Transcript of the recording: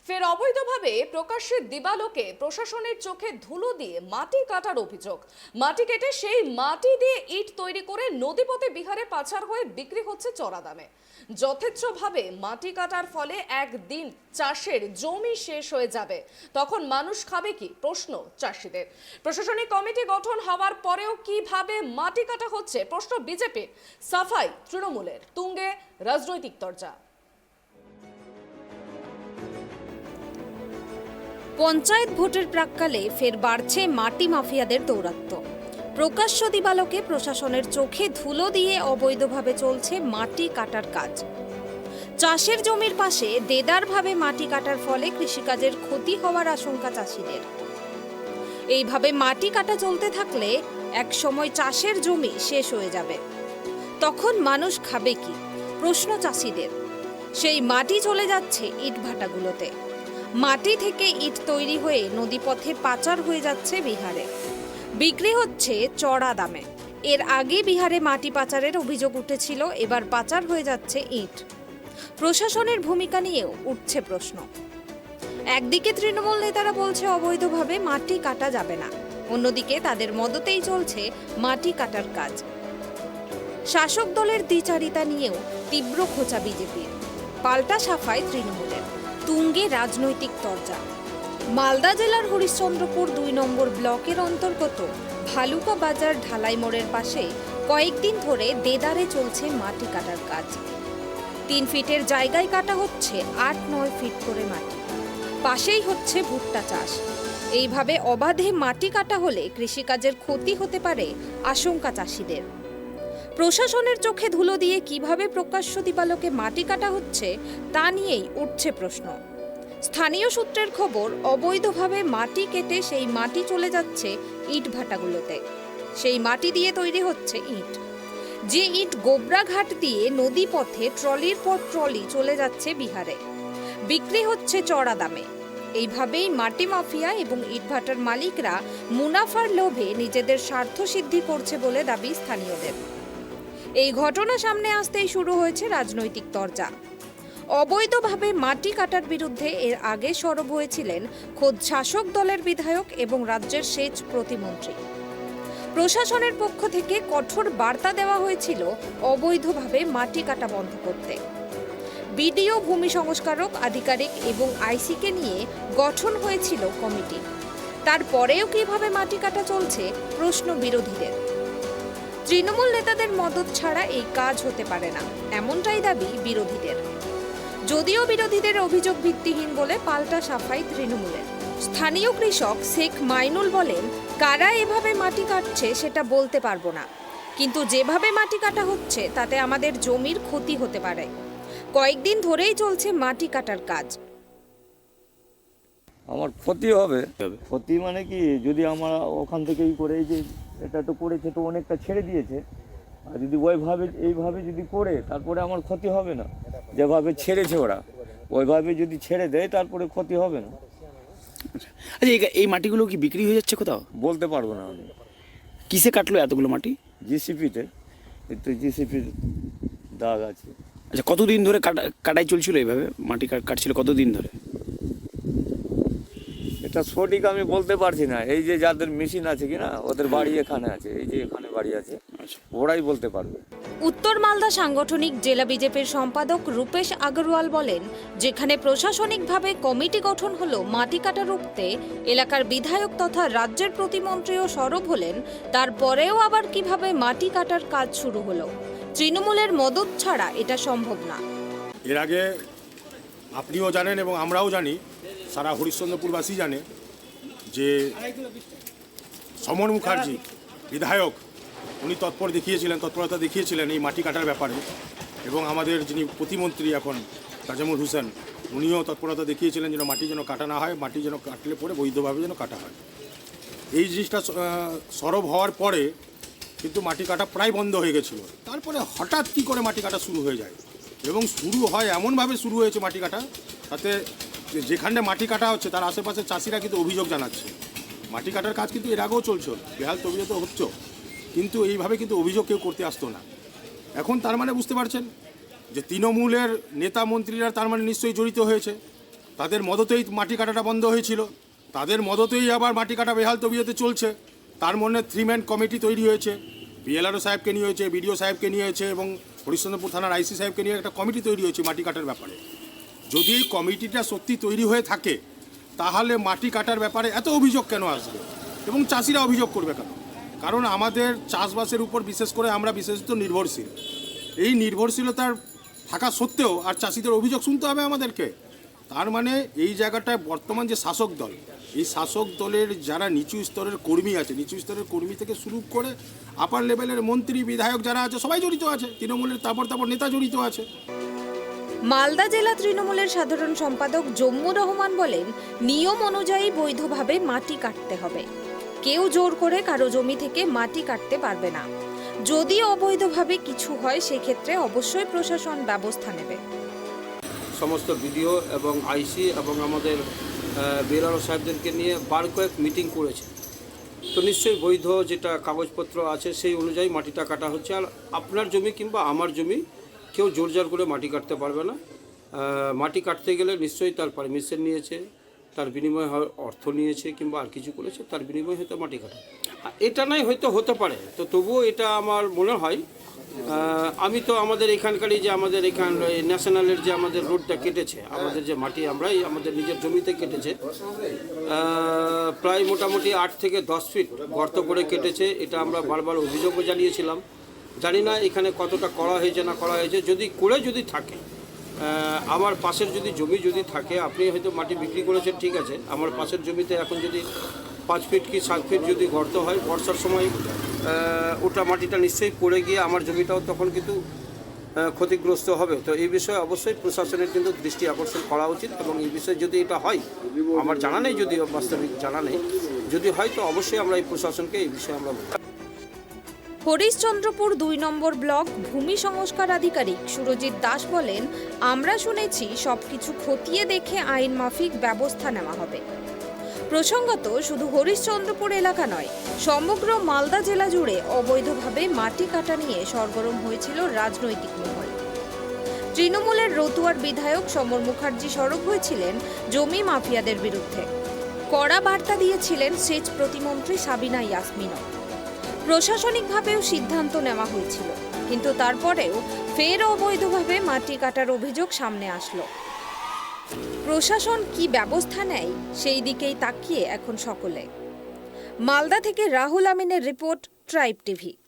ফের অবৈধভাবে প্রকাশ্যে দিবালোকে প্রশাসনের চোখে ধুলো দিয়ে মাটি কাটার অভিযোগ। মাটি কেটে সেই মাটি দিয়ে ইট তৈরি করে নদীপথে বিহারে পাচার হয়ে বিক্রি হচ্ছে চড়া দামে। যথেচ্ছভাবে মাটি কাটার ফলে একদিন চাষের জমি শেষ হয়ে যাবে, তখন মানুষ খাবে কি, প্রশ্ন চাষিদের। প্রশাসনিক কমিটি গঠন হওয়ার পরেও কিভাবে মাটি কাটা হচ্ছে, প্রশ্ন বিজেপির। সাফাই তৃণমূলের, তুঙ্গে রাজনৈতিক তরজা। পঞ্চায়েত ভোটের প্রাক্কালে ফের বাড়ছে মাটি মাফিয়াদের দৌরাত্ম্য। প্রকাশ্য দিবালোকে প্রশাসনের চোখে ধুলো দিয়ে অবৈধভাবে চলছে মাটি কাটার কাজ। চাষের জমির পাশে দেদারভাবে মাটি কাটার ফলে কৃষিকাজের ক্ষতি হওয়ার আশঙ্কা চাষিদের। এইভাবে মাটি কাটা চলতে থাকলে একসময় চাষের জমি শেষ হয়ে যাবে, তখন মানুষ খাবে কি, প্রশ্ন চাষিদের। সেই মাটি চলে যাচ্ছে ইটভাটাগুলোতে। মাটি থেকে ইট তৈরি হয়ে নদীপথে পাচার হয়ে যাচ্ছে বিহারে, বিক্রি হচ্ছে চড়া দামে। এর আগে বিহারে মাটি পাচারের অভিযোগ উঠেছিল, এবার পাচার হয়ে যাচ্ছে ইট। প্রশাসনের ভূমিকা নিয়েও উঠছে প্রশ্ন। একদিকে তৃণমূল নেতারা বলছে অবৈধভাবে মাটি কাটা যাবে না, অন্যদিকে তাদের মদতেই চলছে মাটি কাটার কাজ। শাসক দলের দ্বিচারিতা নিয়েও তীব্র খোঁচা বিজেপির, পাল্টা সাফাই তৃণমূলের। তুঙ্গে রাজনৈতিক তরজা। মালদা জেলার হরিশ্চন্দ্রপুর ২ নম্বর ব্লকের অন্তর্গত ভালুকা বাজার ঢালাই মোড়ের পাশে কয়েকদিন ধরে দেদারে চলছে মাটি কাটার কাজ। ৩ ফিটের জায়গায় কাটা হচ্ছে ৮-৯ ফিট করে মাটি। পাশেই হচ্ছে ভুট্টা চাষ। এইভাবে অবাধে মাটি কাটা হলে কৃষিকাজের ক্ষতি হতে পারে আশঙ্কা চাষিদের। প্রশাসনের চোখে ধুলো দিয়ে কিভাবে প্রকাশ্য দিবালোকে মাটি কাটা হচ্ছে তা নিয়েই উঠছে প্রশ্ন। স্থানীয় সূত্রের খবর, অবৈধভাবে মাটি কেটে সেই মাটি চলে যাচ্ছে ইট ভাটাগুলোতে। সেই মাটি দিয়ে তৈরি হচ্ছে ইট, যে ইট গোবরাঘাট দিয়ে নদী পথে ট্রলির পর ট্রলি চলে যাচ্ছে বিহারে, বিক্রি হচ্ছে চড়া দামে। এইভাবেই মাটি মাফিয়া এবং ইটভাটার মালিকরা মুনাফার লোভে নিজেদের স্বার্থ সিদ্ধি করছে বলে দাবি স্থানীয়দের। এই ঘটনা সামনে আসতেই শুরু হয়েছে রাজনৈতিক তরজা। অবৈধভাবে মাটি কাটার বিরুদ্ধে এর আগে সরব হয়েছিলেন খোদ শাসক দলের বিধায়ক এবং রাজ্যের সেচ প্রতিমন্ত্রী। প্রশাসনের পক্ষ থেকে কঠোর বার্তা দেওয়া হয়েছিল অবৈধভাবে মাটি কাটা বন্ধ করতে। বিডিও, ভূমি সংস্কারক, আধিকারিক এবং আইসিকে নিয়ে গঠন হয়েছিল কমিটি। তারপরেও কিভাবে মাটি কাটা চলছে, প্রশ্ন বিরোধীদের। তৃণমূল নেতাদের মদত ছাড়া এই কাজ হতে পারে না, এমনটাই দাবি বিরোধীদের। যদিও বিরোধীদের অভিযোগ ভিত্তিহীন বলে পাল্টা সাফাই তৃণমূলের। স্থানীয় কৃষক শেখ মাইনুল বলেন, কারা এভাবে মাটি কাটছে সেটা বলতে পারবো না, কিন্তু যেভাবে মাটি কাটা হচ্ছে তাতে আমাদের জমির ক্ষতি হতে পারে। কয়েকদিন ধরেই চলছে মাটি কাটার কাজ। আমার ক্ষতি হবে। ক্ষতি মানে কি, যদি আমরা ওখান থেকেই করে, এই যে এটা তো করেছে তো অনেকটা ছেড়ে দিয়েছে, আর যদি এইভাবে যদি করে তারপরে আমার ক্ষতি হবে না। যেভাবে ছেড়েছে ওরা ওইভাবে যদি ছেড়ে দেয় তারপরে ক্ষতি হবে না। আচ্ছা, এই মাটিগুলো কি বিক্রি হয়ে যাচ্ছে কোথাও? বলতে পারবো না আমি। কিসে কাটলো এতগুলো মাটি? জিসিপিতে, একটু জিসিপির দাগ আছে। আচ্ছা, কতদিন ধরে কাটাই চলছিল এইভাবে? মাটি কাটছিল কতদিন ধরে? এটা সঠিক আমি বলতে পারছি না। এই যে যাদের মেশিন আছে কিনা, ওদের বাড়ি এখানে আছে, এই যে এখানে বাড়ি আছে, ওরাই বলতে পারবে। উত্তর মালদা সাংগঠনিক জেলা বিজেপির সম্পাদক রূপেশ আগরওয়াল বলেন, যেখানে প্রশাসনিকভাবে কমিটি গঠন হলো মাটি কাটা রুখতে, এলাকার বিধায়ক তথা রাজ্যের প্রতিমন্ত্রীও সরব হলেন, তারপরেও আবার কিভাবে মাটি কাটার কাজ শুরু হলো। তৃণমূলের মদত ছাড়া এটা সম্ভব না। এর আগে আপনিও জানেন এবং আমরাও জানি, সারা হরিশ্চন্দ্রপুরবাসী জানে যে সমর মুখার্জি বিধায়ক, উনি তৎপরতা দেখিয়েছিলেন এই মাটি কাটার ব্যাপারে, এবং আমাদের যিনি প্রতিমন্ত্রী এখন তাজামুল হোসেন, উনিও তৎপরতা দেখিয়েছিলেন যেন মাটি যেন কাটা না হয়, মাটি যেন কাটলে পরে বৈধভাবে যেন কাটা হয়। এই জিনিসটা সরব হওয়ার পরে কিন্তু মাটি কাটা প্রায় বন্ধ হয়ে গেছিল। তারপরে হঠাৎ কী করে মাটি কাটা শুরু হয়ে যায়, এবং শুরু হয় এমনভাবে শুরু হয়েছে মাটি কাটা, তাতে যেখানে মাটি কাটা হচ্ছে তার আশেপাশে চাষিরা কিন্তু অভিযোগ জানাচ্ছে। মাটি কাটার কাজ কিন্তু এর আগেও চলছে, বেহাল তবিয়ত হচ্ছে, কিন্তু এইভাবে কিন্তু অভিযোগ কেউ করতে আসতো না। এখন তার মানে বুঝতে পারছেন যে তৃণমূলের নেতা মন্ত্রীরা তার মানে নিশ্চয়ই জড়িত হয়েছে, তাদের মদতেই মাটি কাটাটা বন্ধ হয়েছিল, তাদের মদতেই আবার মাটি কাটা বেহাল তবিয়তে চলছে। তার মধ্যে 3 ম্যান কমিটি তৈরি হয়েছে, বিএলআরও সাহেবকে নিয়ে হয়েছে, বিডিও সাহেবকে নিয়ে হয়েছে এবং হরিশ্চন্দ্রপুর থানার আইসি সাহেবকে নিয়ে একটা কমিটি তৈরি হয়েছে মাটি কাটার ব্যাপারে। যদি এই কমিটিটা সত্যি তৈরি হয়ে থাকে তাহলে মাটি কাটার ব্যাপারে এত অভিযোগ কেন আসবে এবং চাষিরা অভিযোগ করবে কেন? কারণ আমাদের চাষবাসের উপর বিশেষ করে আমরা বিশেষত নির্ভরশীল। এই নির্ভরশীলতার থাকা সত্ত্বেও আর চাষিদের অভিযোগ শুনতে হবে আমাদেরকে। তার মানে এই জায়গাটায় বর্তমান যে শাসক দল, এই শাসক দলের যারা নিচু স্তরের কর্মী আছে, নিচু স্তরের কর্মী থেকে শুরু করে আপার লেভেলের মন্ত্রী বিধায়ক যারা আছে সবাই জড়িত আছে, তৃণমূলের তারপর নেতা জড়িত আছে। মালদা জেলা তৃণমূলের সাধারণ সম্পাদক জম্মুর রহমান বলেন, নিয়ম অনুযায়ী বৈধভাবে মাটি কাটতে হবে। কেউ জোর করে কারো জমি থেকে মাটি কাটতে পারবে না। যদি অবৈধভাবে কিছু হয় সেক্ষেত্রে অবশ্যই প্রশাসন ব্যবস্থা নেবে। সমস্ত বিডিও এবং আইসি এবং আমাদের বিএলআরও সাহেবদেরকে নিয়ে বার কয়েক মিটিং করেছে। তো নিশ্চয়ই বৈধ যেটা কাগজপত্র আছে সেই অনুযায়ী মাটিটা কাটা হচ্ছে। আর আপনার জমি কিংবা আমার জমি কেউ জোরজার করে মাটি কাটতে পারবে না। মাটি কাটতে গেলে নিশ্চয়ই তার পারমিশন নিয়েছে, তার বিনিময়ে অর্থ নিয়েছে কিংবা আর কিছু করেছে, তার বিনিময়ে হয়তো মাটি কাটা। এটা নাই হয়তো হতে পারে, তো তবুও এটা আমার মনে হয় আমি তো আমাদের এখানকারই যে আমাদের এখান ন্যাশনালের যে আমাদের রোডটা কেটেছে, আমাদের যে মাটি আমরাই আমাদের নিজের জমিতে কেটেছে, প্রায় মোটামুটি 8 থেকে 10 ফিট গর্ত করে কেটেছে। এটা আমরা বারবার অভিযোগও জানিয়েছিলাম। জানি না এখানে কতটা করা হয়েছে না করা হয়েছে। যদি থাকে আমার পাশের জমি যদি থাকে, আপনি হয়তো মাটি বিক্রি করেছেন ঠিক আছে, আমার পাশের জমিতে এখন যদি 5 ফিট কি 7 ফিট যদি গর্ত হয়, বর্ষার সময় ওটা মাটিটা নিশ্চয়ই পড়ে গিয়ে আমার জমিটাও তখন কিন্তু ক্ষতিগ্রস্ত হবে। তো এই বিষয়ে অবশ্যই প্রশাসনের কিন্তু দৃষ্টি আকর্ষণ করা উচিত এবং এই বিষয়ে যদি এটা হয়, আমার জানা নেই, যদি বাস্তবিক জানা নেই, যদি হয় তো অবশ্যই আমরা এই প্রশাসনকে এই বিষয়ে আমরা হরিশ্চন্দ্রপুর 2 নম্বর ব্লক ভূমি সংস্কার আধিকারিক সুরজিৎ দাস বলেন, আমরা শুনেছি সবকিছু খতিয়ে দেখে আইন মাফিক ব্যবস্থা নেওয়া হবে। প্রসঙ্গত শুধু হরিশ্চন্দ্রপুর এলাকা নয়, সমগ্র মালদা জেলা জুড়ে অবৈধভাবে মাটি কাটা নিয়ে সরগরম হয়েছিল রাজনৈতিক মহল। তৃণমূলের রতুয়ার বিধায়ক সমর মুখার্জি সরব হয়েছিলেন জমি মাফিয়াদের বিরুদ্ধে। কড়া বার্তা দিয়েছিলেন সেচ প্রতিমন্ত্রী সাবিনা ইয়াসমিনও। প্রশাসনিকভাবেও সিদ্ধান্ত নেওয়া হয়েছিল, কিন্তু তারপরেও ফের অবৈধভাবে মাটি কাটার অভিযোগ সামনে আসলো। প্রশাসন কি ব্যবস্থা নেয় সেই দিকেই তাকিয়ে এখন সকলে। মালদা থেকে রাহুল আমিনের রিপোর্ট, ট্রাইব টিভি।